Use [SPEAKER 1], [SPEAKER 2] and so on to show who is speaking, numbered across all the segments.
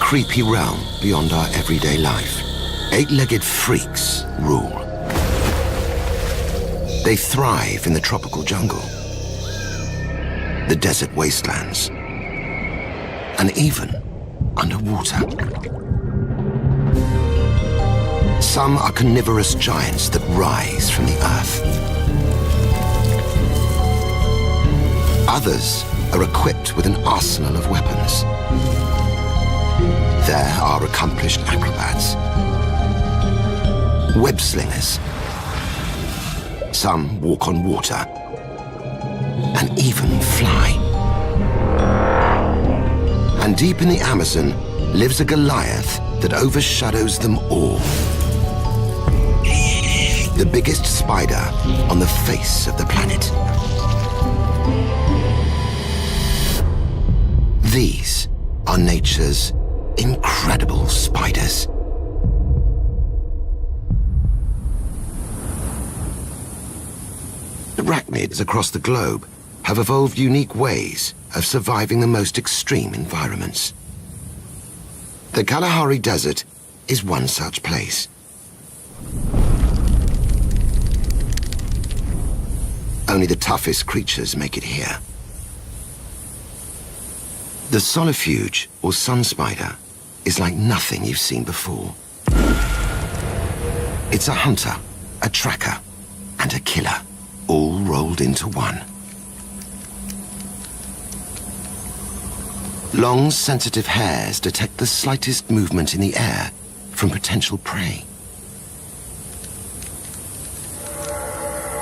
[SPEAKER 1] creepy realm beyond our everyday life. Eight-legged freaks rule. They thrive in the tropical jungle, the desert wastelands, and even underwater. Some are carnivorous giants that rise from the earth. Others are equipped with an arsenal of weapons. There are accomplished acrobats, web-slingers. Some walk on water and even fly. And deep in the Amazon lives a Goliath that overshadows them all. The biggest spider on the face of the planet. These are nature's incredible spiders. Arachnids across the globe have evolved unique ways of surviving the most extreme environments. The Kalahari Desert is one such place. Only the toughest creatures make it here. The solifuge, or sun spider, is like nothing you've seen before. It's a hunter, a tracker, and a killer, all rolled into one. Long, sensitive hairs detect the slightest movement in the air from potential prey.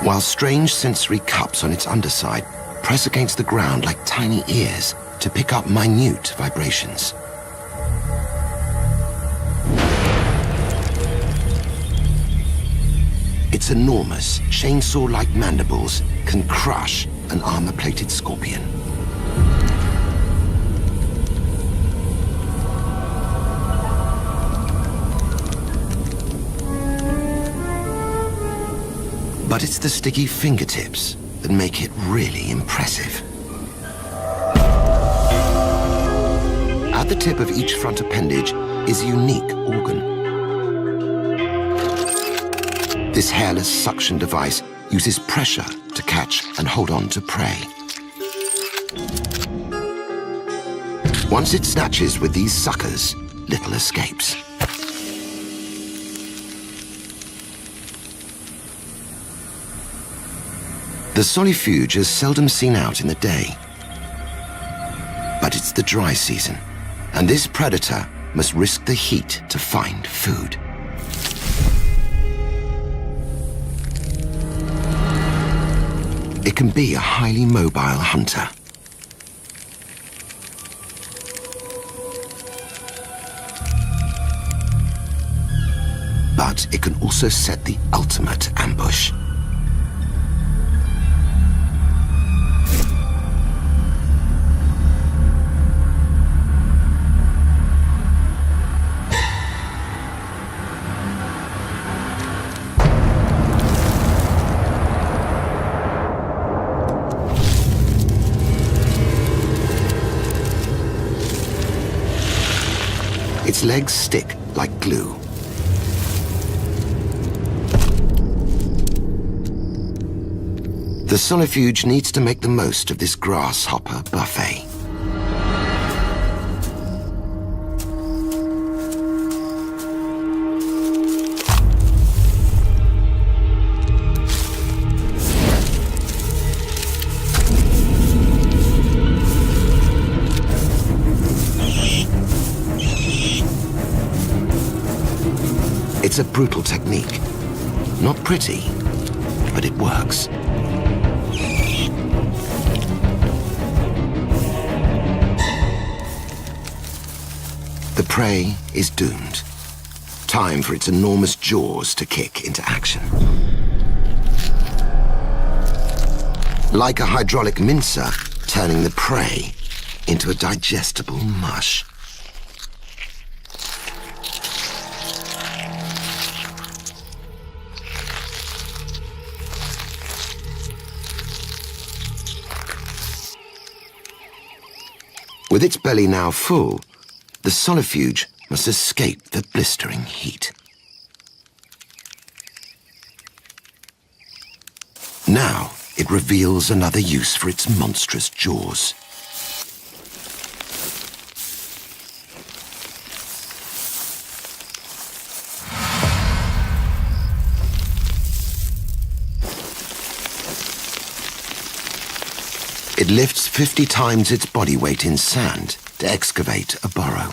[SPEAKER 1] While strange sensory cups on its underside press against the ground like tiny ears to pick up minute vibrations. Its enormous, chainsaw-like mandibles can crush an armor-plated scorpion. But it's the sticky fingertips that make it really impressive. At the tip of each front appendage is a unique organ. This hairless suction device uses pressure to catch and hold on to prey. Once it snatches with these suckers, little escapes. The solifuge is seldom seen out in the day. But it's the dry season, and this predator must risk the heat to find food. It can be a highly mobile hunter. But it can also set the ultimate ambush. Its legs stick like glue. The solifuge needs to make the most of this grasshopper buffet. It's a brutal technique. Not pretty, but it works. The prey is doomed. Time for its enormous jaws to kick into action. Like a hydraulic mincer, turning the prey into a digestible mush. With its belly now full, the solifuge must escape the blistering heat. Now it reveals another use for its monstrous jaws. It lifts 50 times its body weight in sand to excavate a burrow.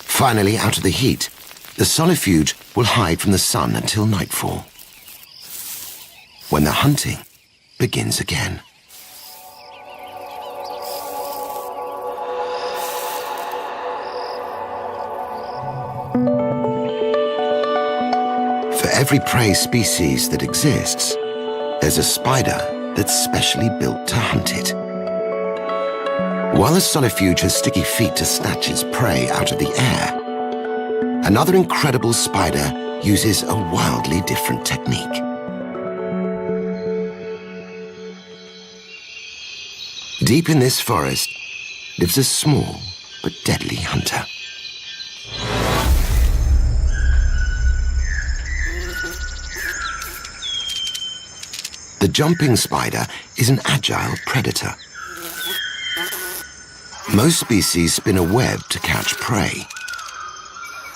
[SPEAKER 1] Finally, out of the heat, the solifuge will hide from the sun until nightfall, when the hunting begins again. For every prey species that exists, there's a spider that's specially built to hunt it. While the solifuge has sticky feet to snatch its prey out of the air, another incredible spider uses a wildly different technique. Deep in this forest lives a small but deadly hunter. The jumping spider is an agile predator. Most species spin a web to catch prey,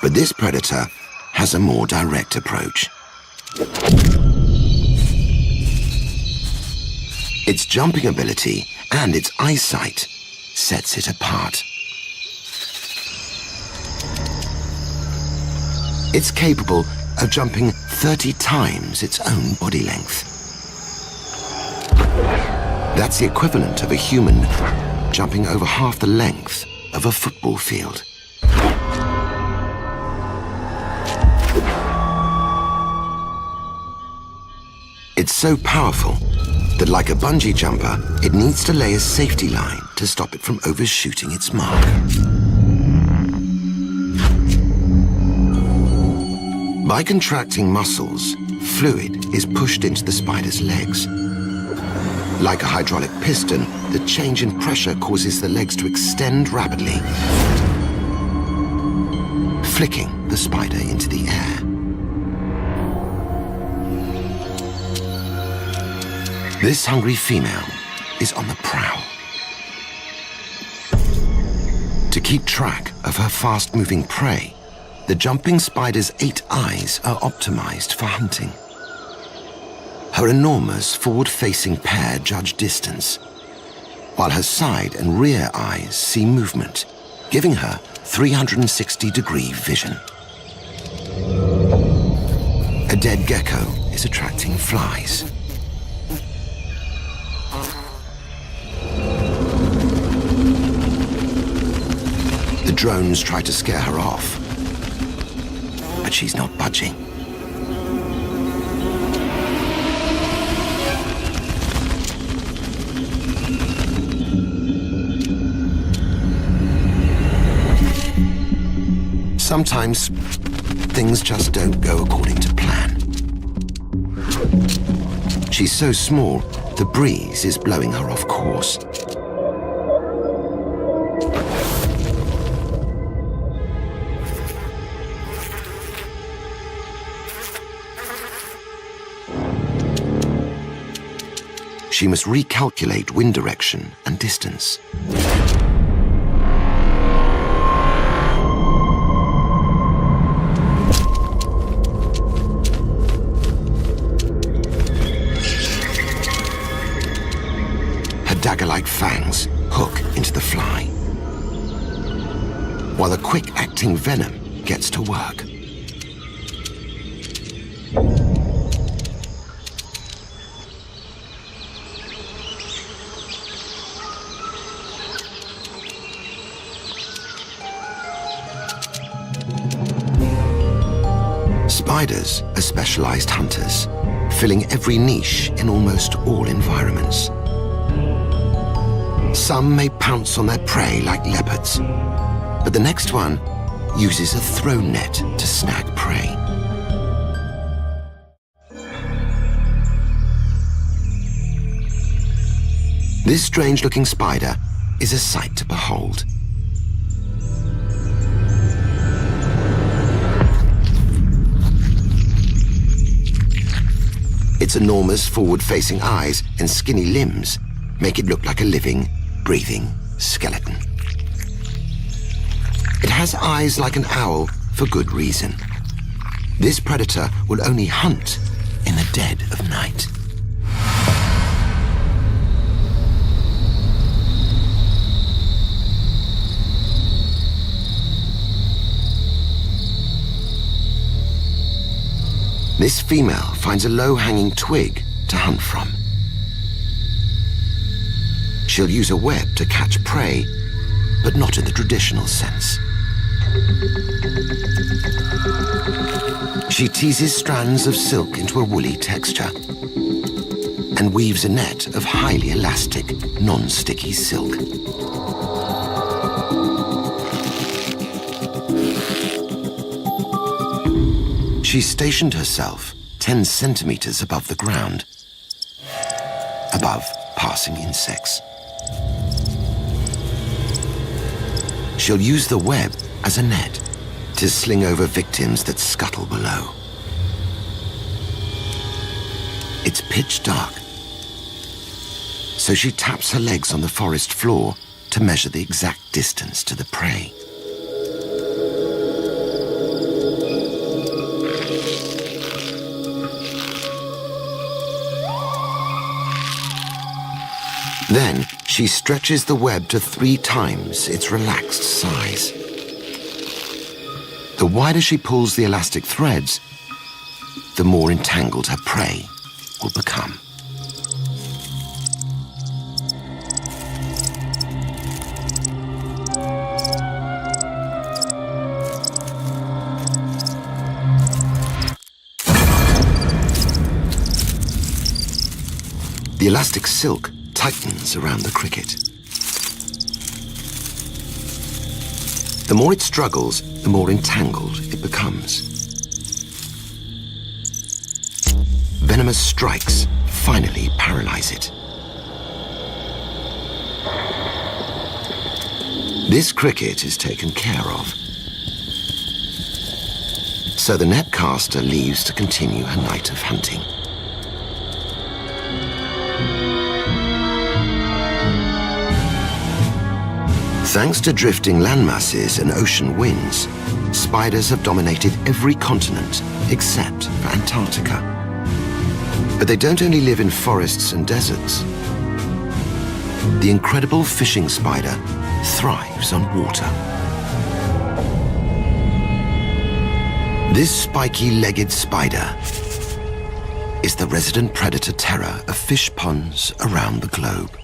[SPEAKER 1] but this predator has a more direct approach. Its jumping ability and its eyesight sets it apart. It's capable of jumping 30 times its own body length. That's the equivalent of a human jumping over half the length of a football field. It's so powerful that, like a bungee jumper, it needs to lay a safety line to stop it from overshooting its mark. By contracting muscles, fluid is pushed into the spider's legs. Like a hydraulic piston, the change in pressure causes the legs to extend rapidly, flicking the spider into the air. This hungry female is on the prowl. To keep track of her fast-moving prey, the jumping spider's 8 eyes are optimized for hunting. Her enormous forward-facing pair judge distance, while her side and rear eyes see movement, giving her 360-degree vision. A dead gecko is attracting flies. The drones try to scare her off, but she's not budging. Sometimes things just don't go according to plan. She's so small, the breeze is blowing her off course. She must recalculate wind direction and distance. Her dagger-like fangs hook into the fly, while the quick-acting venom gets to work. Spiders are specialized hunters, filling every niche in almost all environments. Some may pounce on their prey like leopards, but the next one uses a throw net to snag prey. This strange-looking spider is a sight to behold. Its enormous forward-facing eyes and skinny limbs make it look like a living, breathing skeleton. It has eyes like an owl for good reason. This predator will only hunt in the dead of night. This female finds a low-hanging twig to hunt from. She'll use a web to catch prey, but not in the traditional sense. She teases strands of silk into a woolly texture and weaves a net of highly elastic, non-sticky silk. She stationed herself 10 centimeters above the ground, above passing insects. She'll use the web as a net to sling over victims that scuttle below. It's pitch dark, so she taps her legs on the forest floor to measure the exact distance to the prey. Then she stretches the web to 3 times its relaxed size. The wider she pulls the elastic threads, the more entangled her prey will become. The elastic silk tightens around the cricket. The more it struggles, the more entangled it becomes. Venomous strikes finally paralyze it. This cricket is taken care of, so the net caster leaves to continue her night of hunting. Thanks to drifting landmasses and ocean winds, spiders have dominated every continent except for Antarctica. But they don't only live in forests and deserts. The incredible fishing spider thrives on water. This spiky-legged spider is the resident predator terror of fish ponds around the globe.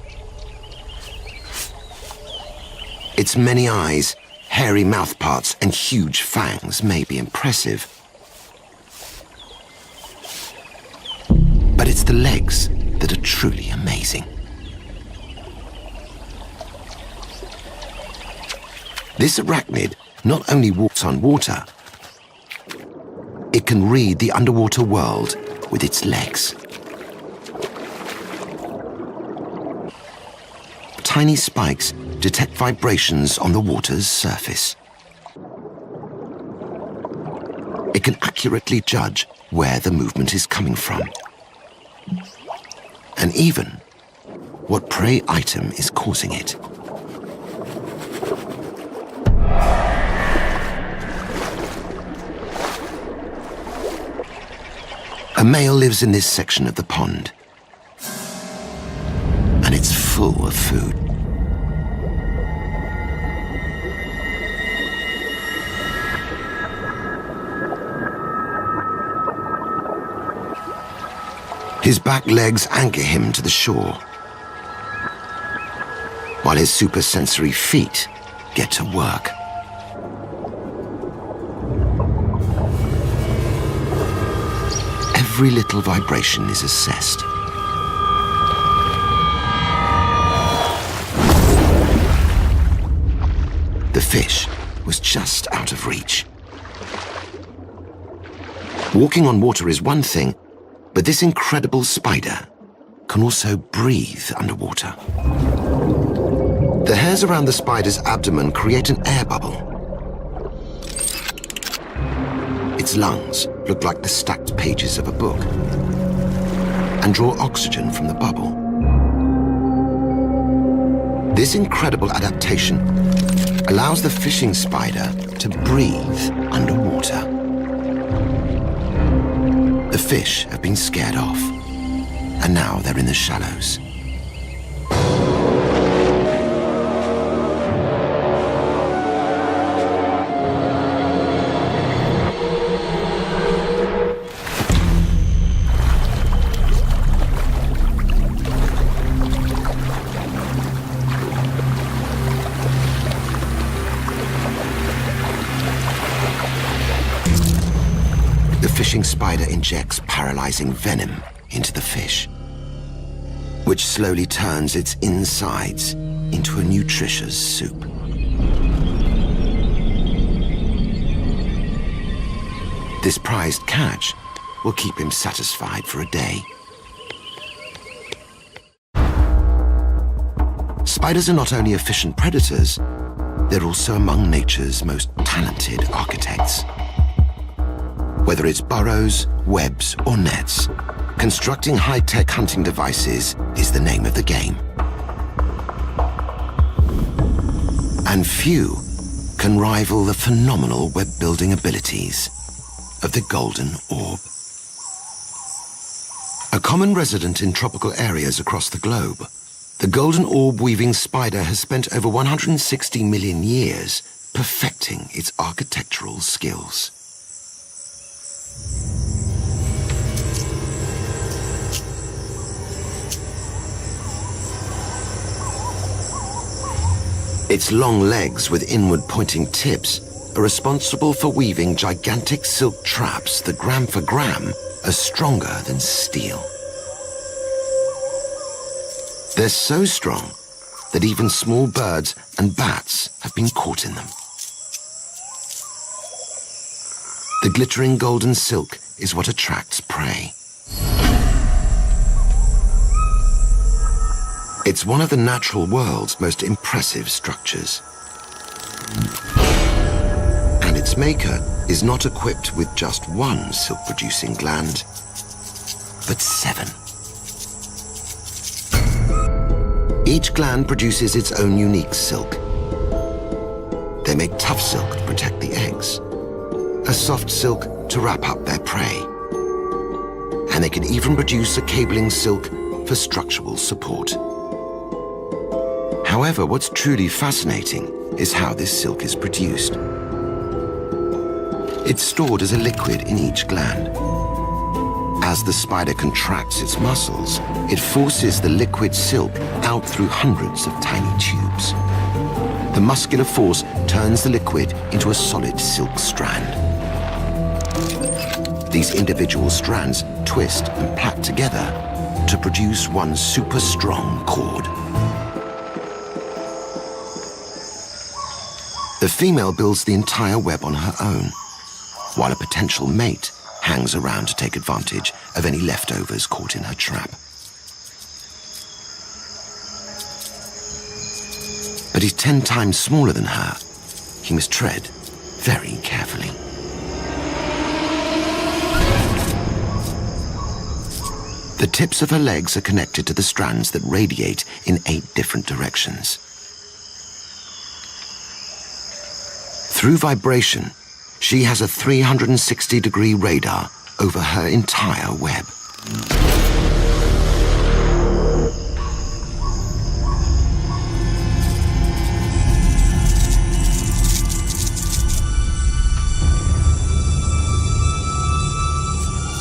[SPEAKER 1] Its many eyes, hairy mouthparts, and huge fangs may be impressive. But it's the legs that are truly amazing. This arachnid not only walks on water, it can read the underwater world with its legs. Tiny spikes detect vibrations on the water's surface. It can accurately judge where the movement is coming from, and even what prey item is causing it. A male lives in this section of the pond, and it's full of food. His back legs anchor him to the shore, while his supersensory feet get to work. Every little vibration is assessed. The fish was was just out of reach. Walking on water is one thing, but this incredible spider can also breathe underwater. The hairs around the spider's abdomen create an air bubble. Its lungs look like the stacked pages of a book and draw oxygen from the bubble. This incredible adaptation allows the fishing spider to breathe underwater. The fish have been scared off, and now they're in the shallows. The fishing spider injects paralyzing venom into the fish, which slowly turns its insides into a nutritious soup. This prized catch will keep him satisfied for a day. Spiders are not only efficient predators, they're also among nature's most talented architects. Whether it's burrows, webs, or nets, constructing high-tech hunting devices is the name of the game. And few can rival the phenomenal web-building abilities of the golden orb. A common resident in tropical areas across the globe, the golden orb weaving spider has spent over 160 million years perfecting its architectural skills. Its long legs with inward-pointing tips are responsible for weaving gigantic silk traps that gram for gram are stronger than steel. They're so strong that even small birds and bats have been caught in them. The glittering golden silk is what attracts prey. It's one of the natural world's most impressive structures. And its maker is not equipped with just one silk-producing gland, but 7. Each gland produces its own unique silk. They make tough silk to protect the eggs, a soft silk to wrap up their prey, and they can even produce a cabling silk for structural support. However, what's truly fascinating is how this silk is produced. It's stored as a liquid in each gland. As the spider contracts its muscles, it forces the liquid silk out through hundreds of tiny tubes. The muscular force turns the liquid into a solid silk strand. These individual strands twist and plait together to produce one super strong cord. The female builds the entire web on her own, while a potential mate hangs around to take advantage of any leftovers caught in her trap. But he's 10 times smaller than her. He must tread very carefully. The tips of her legs are connected to the strands that radiate in 8 different directions. Through vibration, she has a 360-degree radar over her entire web.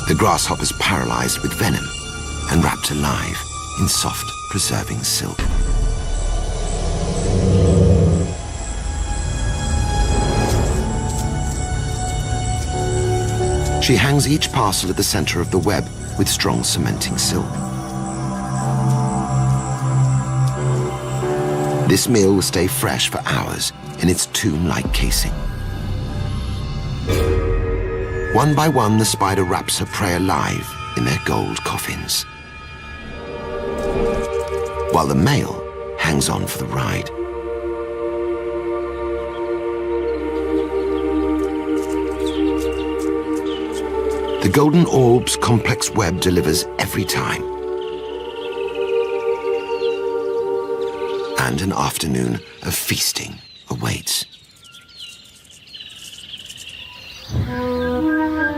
[SPEAKER 1] The grasshopper's paralyzed with venom and wrapped alive in soft, preserving silk. She hangs each parcel at the center of the web with strong cementing silk. This meal will stay fresh for hours in its tomb-like casing. One by one, the spider wraps her prey alive in their gold coffins, while the male hangs on for the ride. The golden orb's complex web delivers every time. And an afternoon of feasting awaits.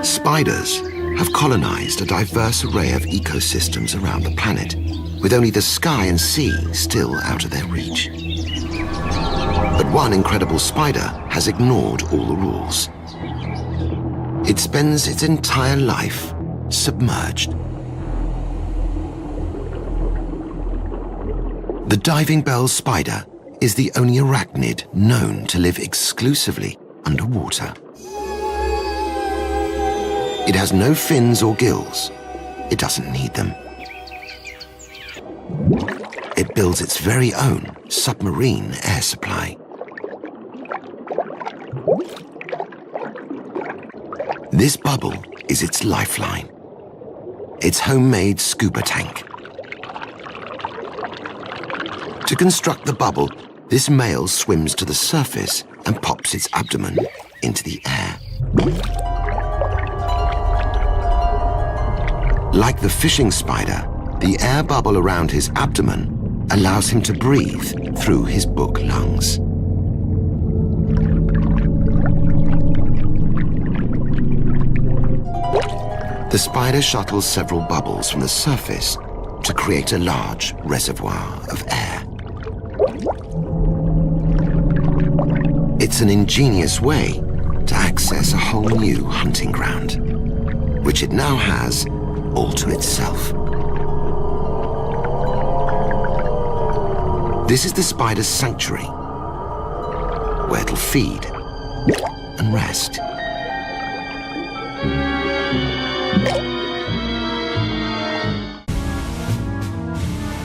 [SPEAKER 1] Spiders have colonized a diverse array of ecosystems around the planet, with only the sky and sea still out of their reach. But one incredible spider has ignored all the rules. It spends its entire life submerged. The diving bell spider is the only arachnid known to live exclusively underwater. It has no fins or gills. It doesn't need them. It builds its very own submarine air supply. This bubble is its lifeline, its homemade scuba tank. To construct the bubble, this male swims to the surface and pops its abdomen into the air. Like the fishing spider, the air bubble around his abdomen allows him to breathe through his book lungs. The spider shuttles several bubbles from the surface to create a large reservoir of air. It's an ingenious way to access a whole new hunting ground, which it now has all to itself. This is the spider's sanctuary, where it'll feed and rest.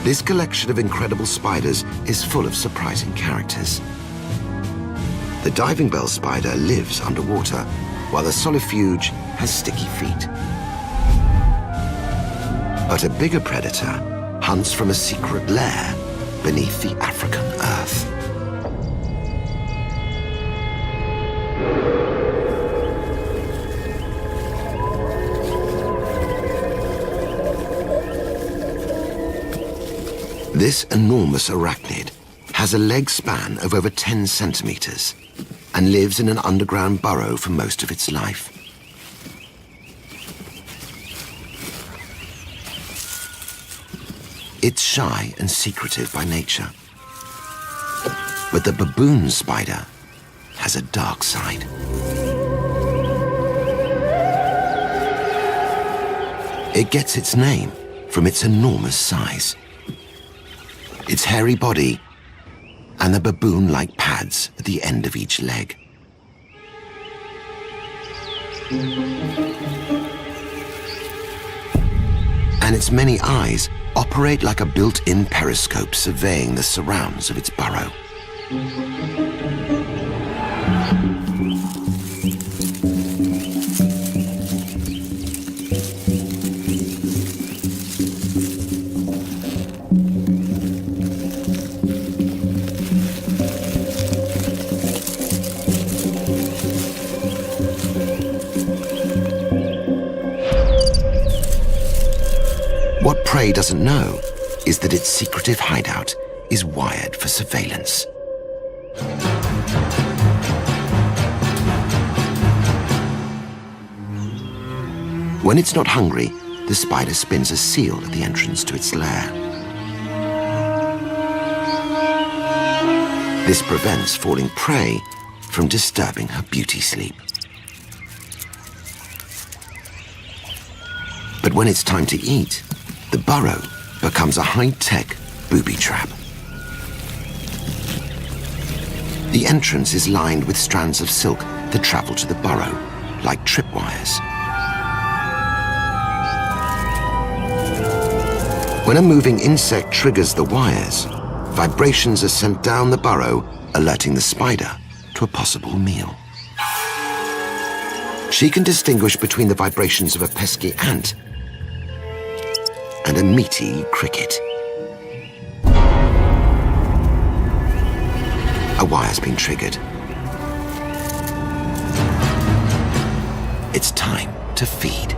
[SPEAKER 1] This collection of incredible spiders is full of surprising characters. The diving bell spider lives underwater, while the solifuge has sticky feet. But a bigger predator hunts from a secret lair beneath the African earth. This enormous arachnid has a leg span of over 10 centimeters and lives in an underground burrow for most of its life. It's shy and secretive by nature. But the baboon spider has a dark side. It gets its name from its enormous size, its hairy body, and the baboon-like pads at the end of each leg. And its many eyes operate like a built-in periscope surveying the surrounds of its burrow. What prey doesn't know is that its secretive hideout is wired for surveillance. When it's not hungry, the spider spins a seal at the entrance to its lair. This prevents falling prey from disturbing her beauty sleep. But when it's time to eat, the burrow becomes a high-tech booby trap. The entrance is lined with strands of silk that travel to the burrow, like tripwires. When a moving insect triggers the wires, vibrations are sent down the burrow, alerting the spider to a possible meal. She can distinguish between the vibrations of a pesky ant and a meaty cricket. A wire's been triggered. It's time to feed.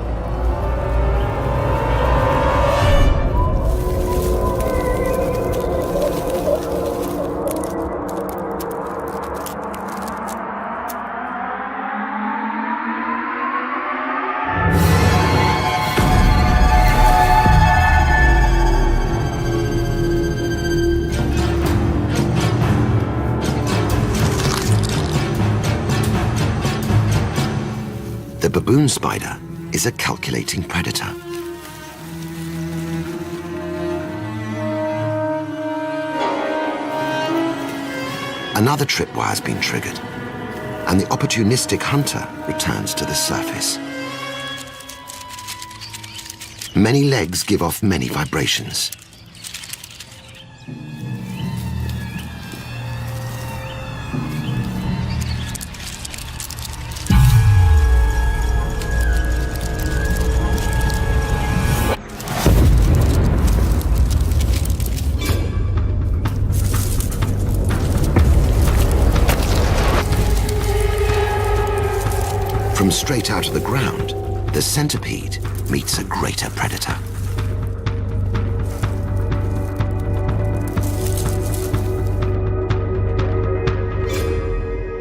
[SPEAKER 1] The baboon spider is a calculating predator. Another tripwire has been triggered, and the opportunistic hunter returns to the surface. Many legs give off many vibrations. From straight out of the ground, the centipede meets a greater predator.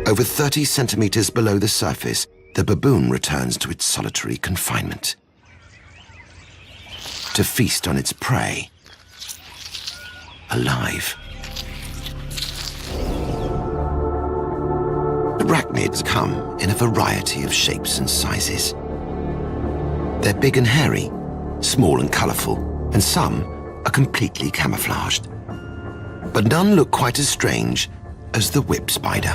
[SPEAKER 1] Over 30 centimeters below the surface, the baboon returns to its solitary confinement to feast on its prey alive. Arachnids come in a variety of shapes and sizes. They're big and hairy, small and colorful, and some are completely camouflaged. But none look quite as strange as the whip spider.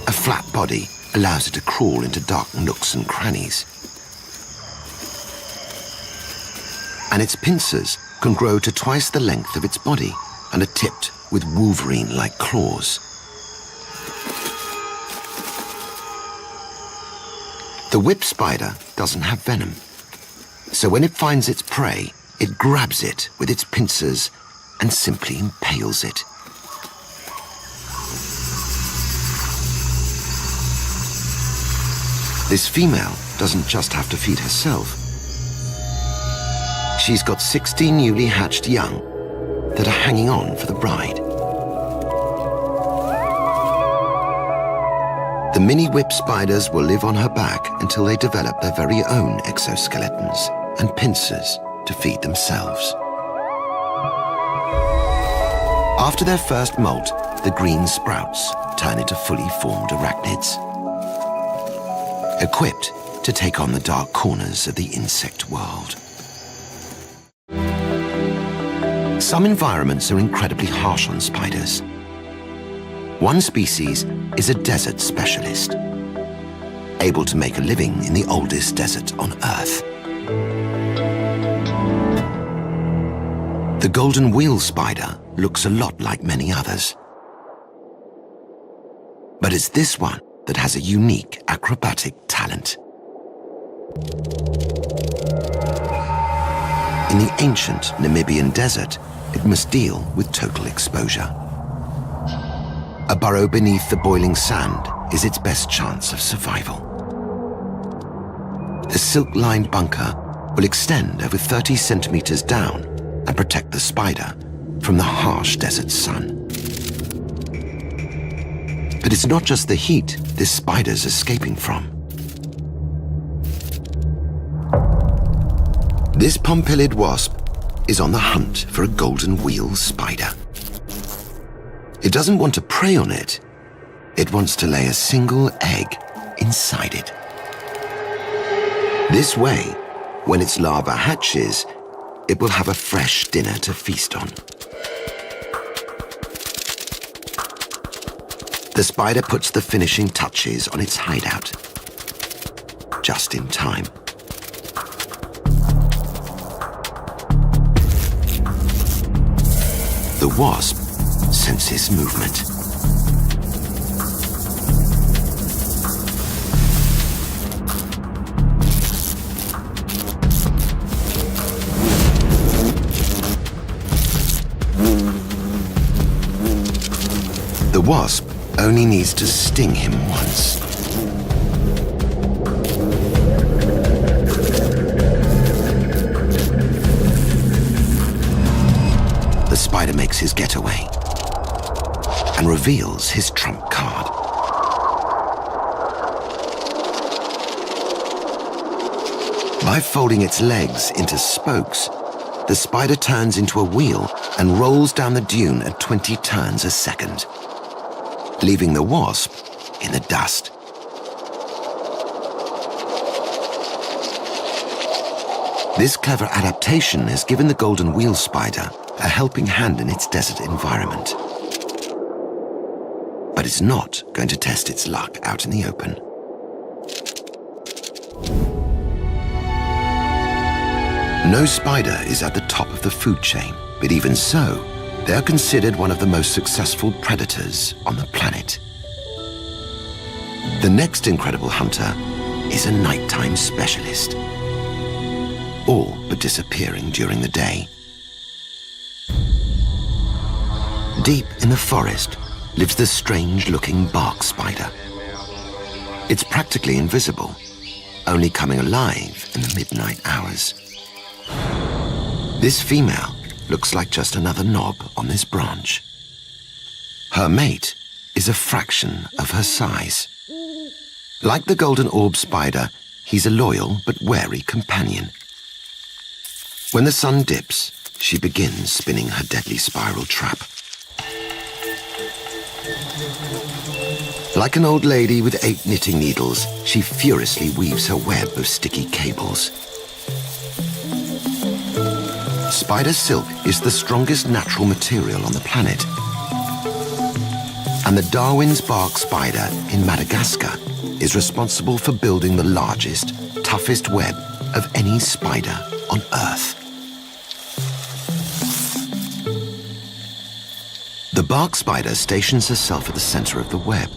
[SPEAKER 1] A flat body allows it to crawl into dark nooks and crannies. And its pincers can grow to twice the length of its body and are tipped with Wolverine-like claws. The whip spider doesn't have venom, so when it finds its prey, it grabs it with its pincers and simply impales it. This female doesn't just have to feed herself. She's got 16 newly hatched young that are hanging on for the bride. The mini whip spiders will live on her back until they develop their very own exoskeletons and pincers to feed themselves. After their first molt, the green sprouts turn into fully formed arachnids, equipped to take on the dark corners of the insect world. Some environments are incredibly harsh on spiders. One species is a desert specialist, able to make a living in the oldest desert on Earth. The golden wheel spider looks a lot like many others. But it's this one that has a unique acrobatic talent. In the ancient Namibian desert, it must deal with total exposure. A burrow beneath the boiling sand is its best chance of survival. The silk-lined bunker will extend over 30 centimeters down and protect the spider from the harsh desert sun. But it's not just the heat this spider's escaping from. This pompilid wasp is on the hunt for a golden wheel spider. It doesn't want to prey on it. It wants to lay a single egg inside it. This way, when its larva hatches, it will have a fresh dinner to feast on. The spider puts the finishing touches on its hideout, just in time. The wasp senses movement. wasp only needs to sting him once. The spider makes his getaway and reveals his trump card. By folding its legs into spokes, the spider turns into a wheel and rolls down the dune at 20 turns a second, leaving the wasp in the dust. This clever adaptation has given the golden wheel spider a helping hand in its desert environment. But it's not going to test its luck out in the open. No spider is at the top of the food chain, but even so, they are considered one of the most successful predators on the planet. The next incredible hunter is a nighttime specialist, all but disappearing during the day. Deep in the forest lives the strange-looking bark spider. It's practically invisible, only coming alive in the midnight hours. This female looks like just another knob on this branch. Her mate is a fraction of her size. Like the golden orb spider, he's a loyal but wary companion. When the sun dips, she begins spinning her deadly spiral trap. Like an old lady with 8 knitting needles, she furiously weaves her web of sticky cables. Spider silk is the strongest natural material on the planet. And the Darwin's bark spider in Madagascar is responsible for building the largest, toughest web of any spider on Earth. The bark spider stations herself at the center of the web.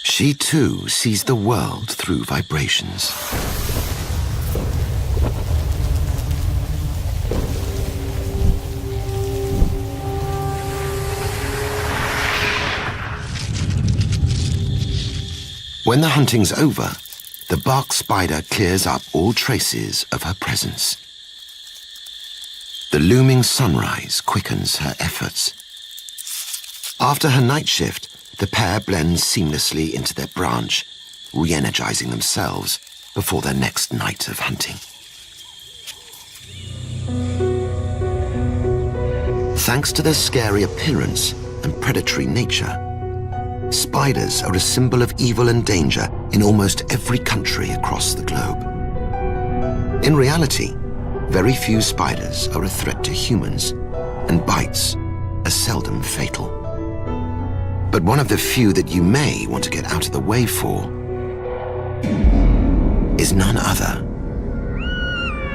[SPEAKER 1] She too sees the world through vibrations. When the hunting's over, the bark spider clears up all traces of her presence. The looming sunrise quickens her efforts. After her night shift, the pair blend seamlessly into their branch, re-energizing themselves before their next night of hunting. Thanks to their scary appearance and predatory nature, spiders are a symbol of evil and danger in almost every country across the globe. In reality, very few spiders are a threat to humans, and bites are seldom fatal. But one of the few that you may want to get out of the way for is none other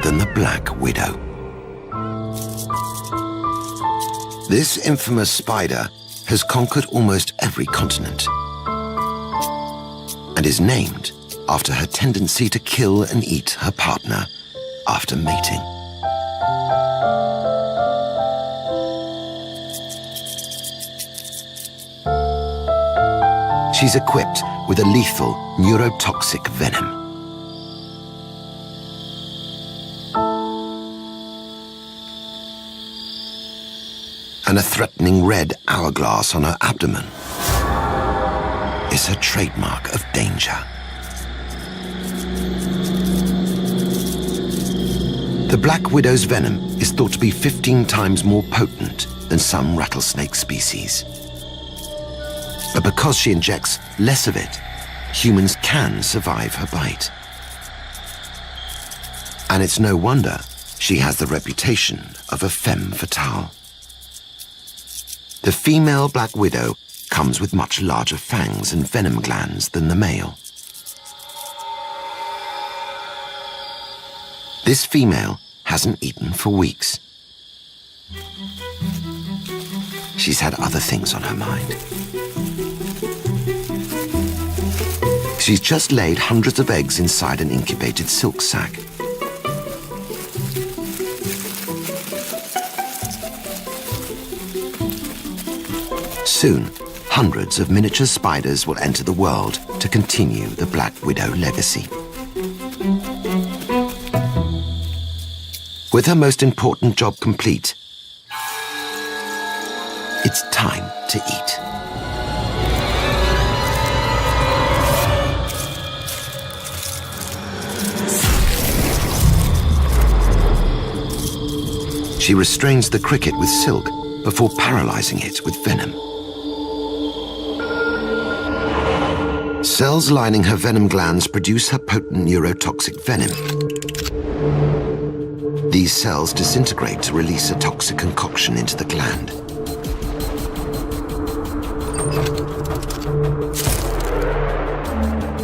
[SPEAKER 1] than the Black Widow. This infamous spider has conquered almost every continent and is named after her tendency to kill and eat her partner after mating. She's equipped with a lethal neurotoxic venom. And a threatening red hourglass on her abdomen is her trademark of danger. The Black Widow's venom is thought to be 15 times more potent than some rattlesnake species. But because she injects less of it, humans can survive her bite. And it's no wonder she has the reputation of a femme fatale. The female Black Widow comes with much larger fangs and venom glands than the male. This female hasn't eaten for weeks. She's had other things on her mind. She's just laid hundreds of eggs inside an incubated silk sac. Soon, hundreds of miniature spiders will enter the world to continue the Black Widow legacy. With her most important job complete, it's time to eat. She restrains the cricket with silk before paralyzing it with venom. Cells lining her venom glands produce her potent neurotoxic venom. These cells disintegrate to release a toxic concoction into the gland.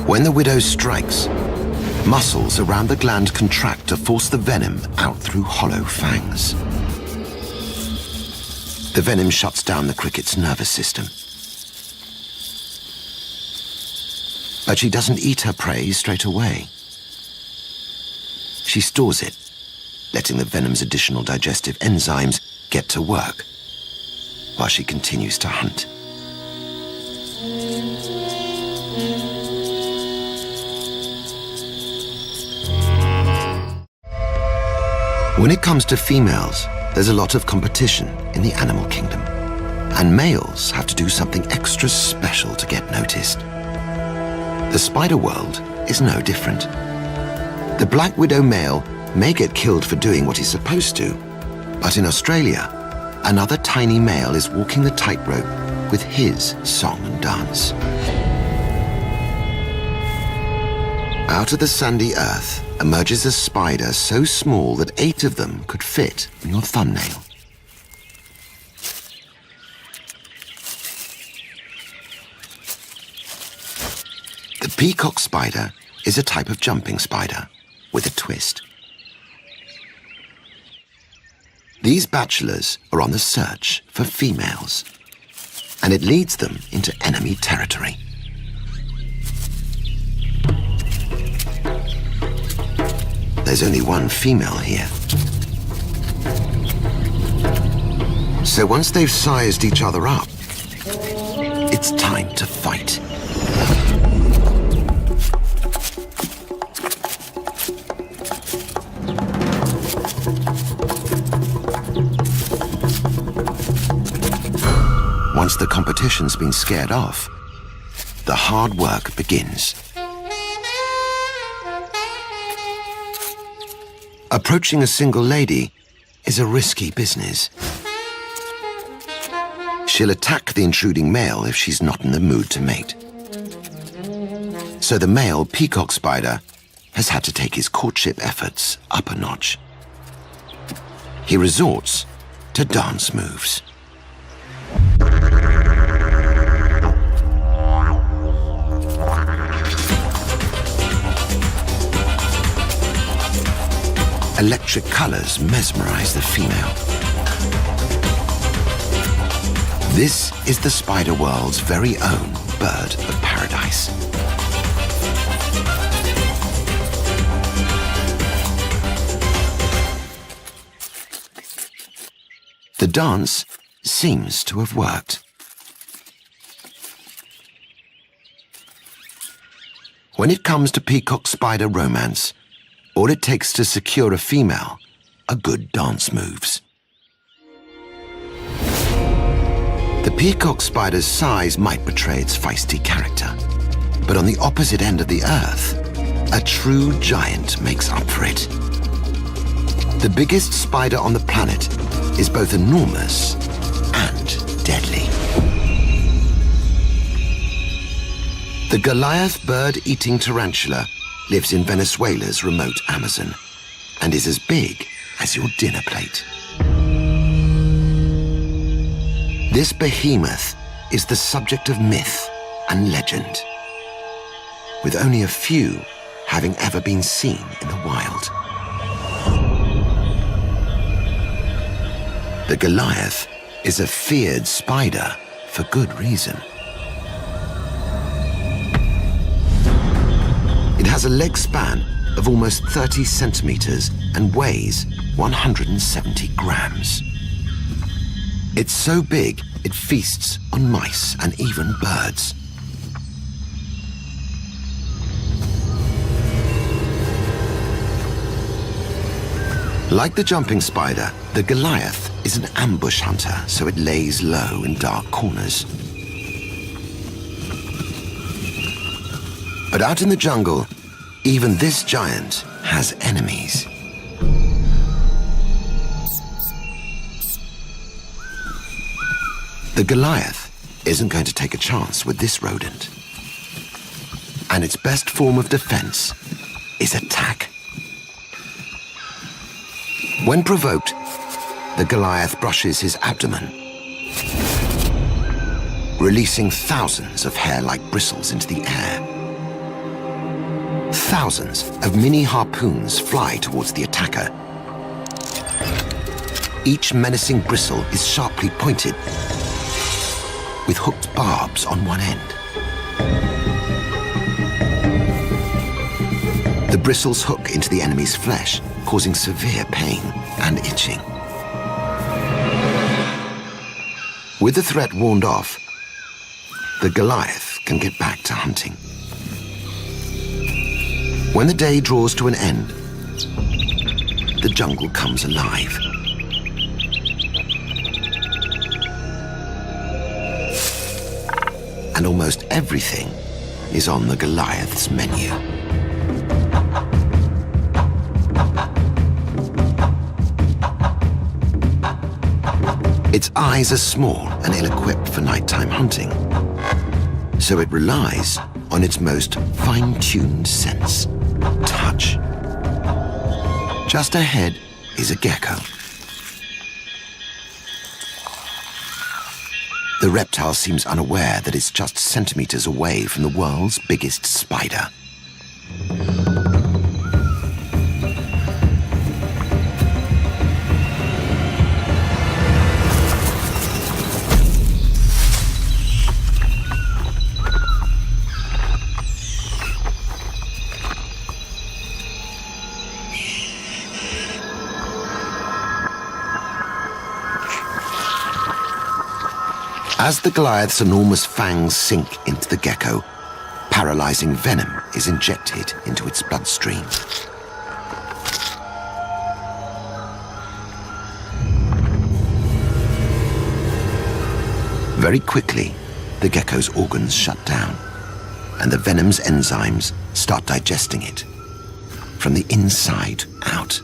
[SPEAKER 1] When the widow strikes, muscles around the gland contract to force the venom out through hollow fangs. The venom shuts down the cricket's nervous system. But she doesn't eat her prey straight away. She stores it, letting the venom's additional digestive enzymes get to work while she continues to hunt. When it comes to females, there's a lot of competition in the animal kingdom, and males have to do something extra special to get noticed. The spider world is no different. The black widow male may get killed for doing what he's supposed to, but in Australia, another tiny male is walking the tightrope with his song and dance. Out of the sandy earth emerges a spider so small that 8 of them could fit in your thumbnail. The peacock spider is a type of jumping spider with a twist. These bachelors are on the search for females, and it leads them into enemy territory. There's only one female here. So once they've sized each other up, it's time to fight. Once the competition's been scared off, the hard work begins. Approaching a single lady is a risky business. She'll attack the intruding male if she's not in the mood to mate. So the male peacock spider has had to take his courtship efforts up a notch. He resorts to dance moves. Electric colors mesmerize the female. This is the spider world's very own bird of paradise. The dance seems to have worked. When it comes to peacock spider romance, all it takes to secure a female are good dance moves. The peacock spider's size might betray its feisty character, but on the opposite end of the earth, a true giant makes up for it. The biggest spider on the planet is both enormous and deadly. The Goliath bird-eating tarantula lives in Venezuela's remote Amazon and is as big as your dinner plate. This behemoth is the subject of myth and legend, with only a few having ever been seen in the wild. The Goliath is a feared spider for good reason. It has a leg span of almost 30 centimeters and weighs 170 grams. It's so big it feasts on mice and even birds. Like the jumping spider, the Goliath is an ambush hunter, so it lays low in dark corners. But out in the jungle, even this giant has enemies. The Goliath isn't going to take a chance with this rodent. And its best form of defense is attack. When provoked, the Goliath brushes his abdomen, releasing thousands of hair-like bristles into the air. Thousands of mini harpoons fly towards the attacker. Each menacing bristle is sharply pointed, with hooked barbs on one end. The bristles hook into the enemy's flesh, causing severe pain and itching. With the threat warned off, the Goliath can get back to hunting. When the day draws to an end, the jungle comes alive. And almost everything is on the Goliath's menu. Its eyes are small and ill-equipped for nighttime hunting, so it relies on its most fine-tuned sense, touch. Just ahead is a gecko. The reptile seems unaware that it's just centimeters away from the world's biggest spider. As the Goliath's enormous fangs sink into the gecko, paralyzing venom is injected into its bloodstream. Very quickly, the gecko's organs shut down, and the venom's enzymes start digesting it from the inside out.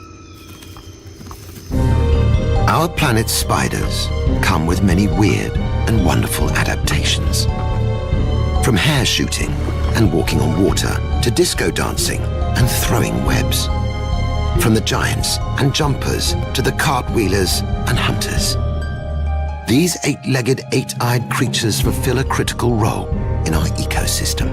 [SPEAKER 1] Our planet's spiders come with many weird and wonderful adaptations. From hair shooting and walking on water to disco dancing and throwing webs. From the giants and jumpers to the cartwheelers and hunters. These eight-legged, eight-eyed creatures fulfill a critical role in our ecosystem.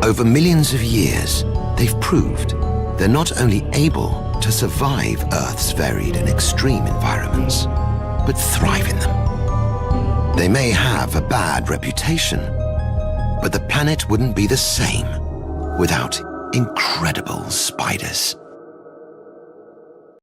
[SPEAKER 1] Over millions of years, they've proved they're not only able to survive Earth's varied and extreme environments, but thrive in them. They may have a bad reputation, but the planet wouldn't be the same without incredible spiders.